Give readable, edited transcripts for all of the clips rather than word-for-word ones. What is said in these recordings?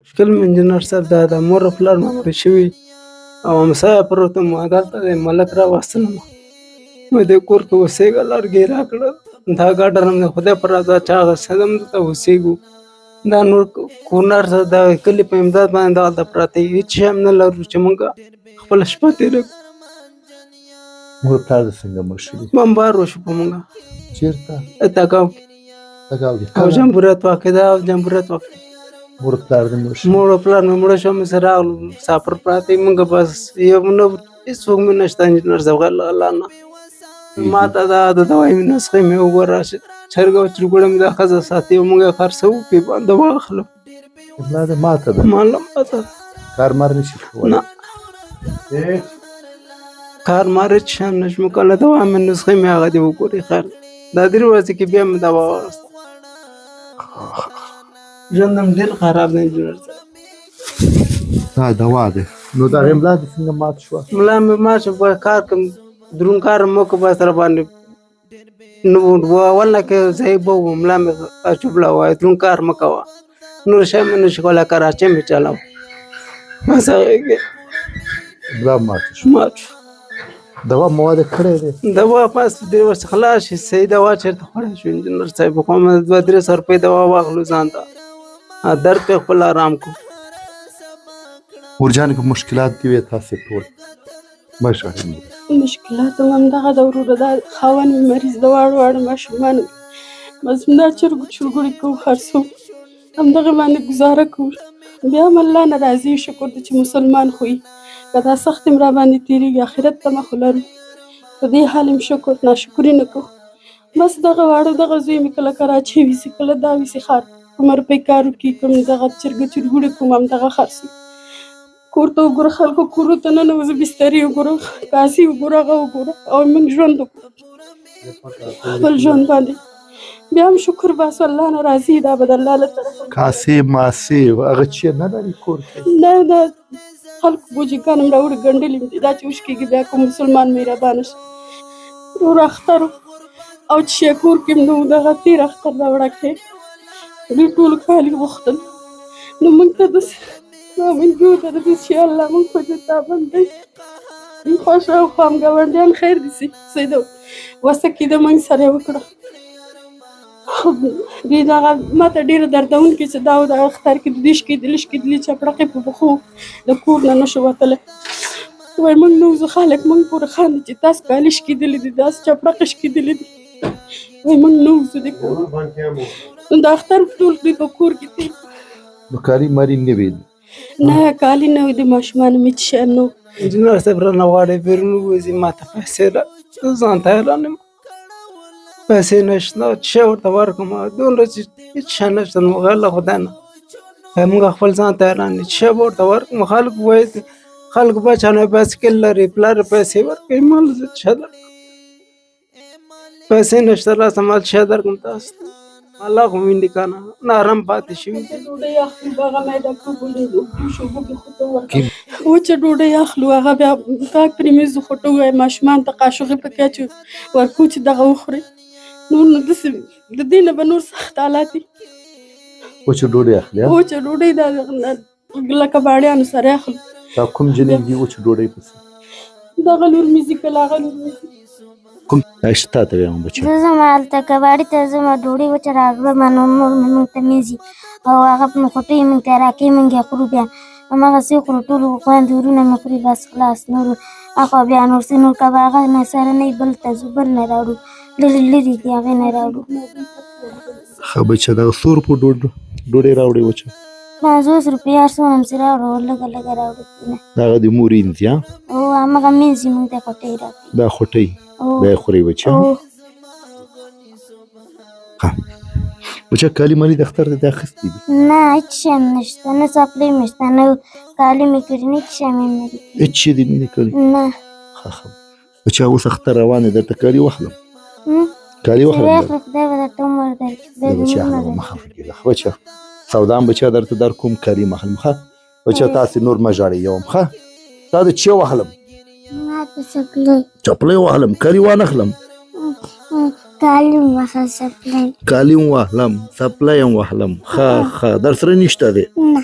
مشکل مې انجینر صاحب دا د مور او پلار مې مړه شوي او همسایه پروت وم، دلته د ملک راوستلم، نو دې کور کې اوسېږه، لرګي راکړل، دا ګاډر هم د خدای په رضا چا اخیستی ده، دلته اوسېږو. دا نور کورونه هر څه د کلي په امداد باندې دغلته پراته وي، هېڅ شی هم نه لرو چې موږ خپله شپه تېره کړو. مور پلار دې څنګه مړ شوي؟ بمبار وشو په موږ چېرته؟ تګاو تګاو کې او جمهوریت واقع ده او جمهوریت واقع مور پلار دې مړ شوي؟ مور او پلار مې مړه شو، موږ سره راغلو، مسافر پراته وي، موږ بس یو نه هېڅوک مې نشته انجینر صاحب غیر له الله نه. ما ته دا د دوایي نسخې مې وګوره، چرګه او چرګوړه مې دا ښځه ساتي او موږ یې خرڅوو، پې باندې واخلو. ملا دې ماته ده؟ ماله ماته ده، کار مار نه شي کولی؟ نه کار مار هېڅ شی هم نه شم کولی. دوا مې نسخې مې هغه دې وګورئ، خیر دا درې ورځې کې بیا مې دوا واخیسته. ژوند هم ډېر خراب دی انجینر صاحب. دا دوا دی. نو دغې ملا دې څنګه مات شوه؟ ملا مې مات شو، باید کار کوم، دروند کار هم وکړو، باید سره باندې نو اول نه کې ضعیف به وم، ملا مې چوبله وایي دروند کار مه کوه، نور شی مې نه شي کولی، کراچۍ مې چلاوه، بس هغې کې ملا ماته شو. مات شو. دوا مواد کړی دی؟ دوا پاس دې ورڅخه خلاص شي، صحیح دوا چېرته خوړی شو انجینر صاحب، خو هم 2-3 سوه روپۍ دوا واخلو ځان ته، درد پې خپل آرام کړو. ورجانې که مشکلات دي وي تاسې ټول مشکلات هم همدغه ده وروره، دا خاوند مې مریض ده، واړه ماشومان، بس دا چرګو چرګوړي کوو، خرڅوو، همدغه باندې ګزاره کوو. بیا هم الله نه راضي، شکر دی چې مسلمان خو یي، که دا سخت هم را باندې تېرېږي، آخرت ته مخ لرو، په دې حال هم شکر، ناشکري نه کوو. بس دغه واړه دغه زوی مې کله کراچۍ ویسي، کله دا ویسي، ښار کومه روپۍ کار وکړي، کوم دغه چرګه چرګوړي کوم همدغه خرڅوي. کور ته وګوره، خلکو کورو ته ننوځو، بسترې وګوره، کاسې وګوره، هغه وګوره، او موږ ژوند وکړو خپل ژوند باندې. بیا هم شکر باسو، الله نه راضي، دا به د الله له طرفه. کاسې ماسې هغه چې نه لري کور کې؟ نه دا خلکو بوجیګان هم راوړي، ګنډلې مې دي، دا چې وشکېږي بیا کوم مسلمان مهربانه شي. نور اختر او چې کور کې نو دغه تېر اختر دا وړکې دوی ټولو کالي غوښتل، نو موږ ته داسې مامنګو ته د چې الله موږ په دې تابند دی خوښه او خام ګاونډیان خیر دي سي سیدو وسه کې د موږ سره وکړه. دوی دغه ماته ډېره دردونکې چې دا د اختر کې د دیش کېدلي چپړقې په پښو د کور نه نشو وتلی. وایي موږ نه وځو، خلک موږ پورې خاندي چې تاسو کالي شکېدلي دي، داسې چپړقې شکېدلي دي. وایي موږ نه وځو د کور، نو د اختر ټول دوی په کور کې تېر. نو کالي مالي نه وي؟ نه کالي نه وي، د ماشومانو مې هېڅ شی نه و. انجینر صاحب رانه غواړي بیرون ووځي، ما ته پیسې ځان ته حیران یم، پیسې نشته، څه شی ورته ورکړم، دومره چې هېڅ شی نشته، نو غیر له خدای نه موږ خپل ځان ته حیران یو، څه شی به ورته ورکړم. خلک وایي خلک بچیانو یې بایسکل لري، پلار یې پیسې ورکوي، مال زه څه شی درکړم، پیسې نشته راسه، مال څه شی درکړم تاسو ته، الله خو ویني که نه، نارم پاتې شوي دي. ډوډۍ اخلو هغه میده شوبو کې خوټه ورکړو، وچه ډوډۍ اخلو هغه بیا پاک پرې میزو خوټه ووایي ماشومان ته قاشوغې پکې اچو ورکو چې دغه وخوري. نور نو داسې د دې نه به نور سخت حالات دي. وچه ډوډۍ اخلي؟ وچه ډوډۍ دا لکه باړیانو سره اخلو. دا کوم جنۍ دي وچه ډوډۍ پسې؟ دغه لور میزي کله هغه لور میزي کوم عایشه تا ته وایم بچی زه ځم هلته کباړي ته ځم ډوډۍ وچه راوړم نو نور مې موږ ته میځي او هغه خوټۍ موږ ته راکوي موږ یې خورو بیا هماغسې خورو ټول خویندې ورونه مې خوري بس خلاص نور اخوا بیا نور څه نور که به هغه نه سره نه بل ته ځو بل نه راوړو لرې لرې دي هغې نه راوړو. ښه بچه دغه څو روپو ډوډۍ راوړې وچه؟ 50 روپۍ هر څومره همسې راوړو لږه لږه راوړو. د هغه د مور ایندي او هماغه مینځ یې موږ ته خوټۍ راکوي. دا خوټۍ دا یې خورئ بچه؟ ښه بچه کالي مالي د اختر ته دې اخیستي دي؟ نه هېڅ شی هم نشته، نه څپلۍ مې شته، نه کالي مې کړي، نه هېڅ شی مې نه دي کړي. هېڅ شی دې نه دي کړي؟ نه. ښه ښه بچه اوس اختر روان دی درته کالي واخلم؟ کالي واخلم؟ واخله خدای به درته عمر درکړي. بچه اخلم مه خفه کېږه بچه سودا هم بچه درته در کوم کالي م اخلم ښه بچه تاسې نور مه ژاړئ یو هم ښه تا د چی واخلم؟ ما ته څپلۍ. چپلۍ واخلم کالي وانه اخلم؟ کالي هم واخله څپلۍ. کالي هم واخلم څپلۍ هم واخلم ښه ښه در سره نشته دی؟ نه.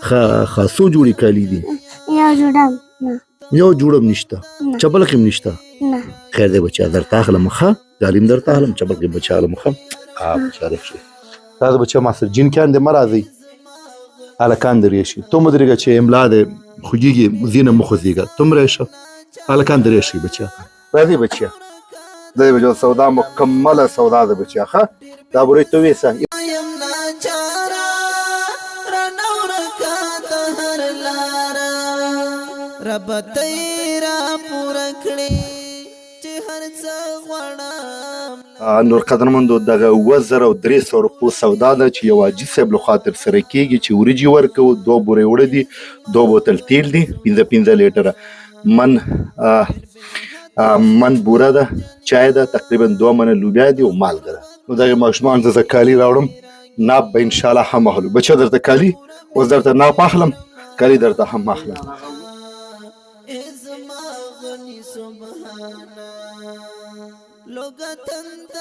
ښه څو جوړې کالي دي؟ یو جوړه نه یو جوړه هم نشته، نه. چپلک هم نشته. نه خیر دی بچیا درته اخلم ښه، ګالیم درته اخلم، چپلک هم بچا اخلم ښه. بچا راشي دا د بچه ماستر جینکیان دې مه راځئ، هلکان درې شي. ته ودرېږه چې املا دې خوږېږي ځینه مه خوځېږه، ته هم راشه، هلکان درې شي بچیا. راځئ بچیا، دا دی بچیا سودا مکمله سودا ده بچیا ښه. دا بورې ته ویسه رب تیرا پورا کړی چې هر څه غواړم. نور قدرمندو دغه 2300 روپو سودا ده چې یو حاجي صاحب لخوا ترسره کېږي چې وریجې ورکوو، 2 بورې اوړه دي، 2 بوتل تیل دي، 15 لیټره من بوره ده، چای ده، تقریبا 2 منه لوبیا دي او مالګه ده. نو دغه ماشومان ته زه کالي راوړم، ناپ به انشاءالله هم اخلو. بچه درته کالي اوس درته ناپ اخلم، کالي درته هم اخلم. ازما غنی سبحانا لوګه تند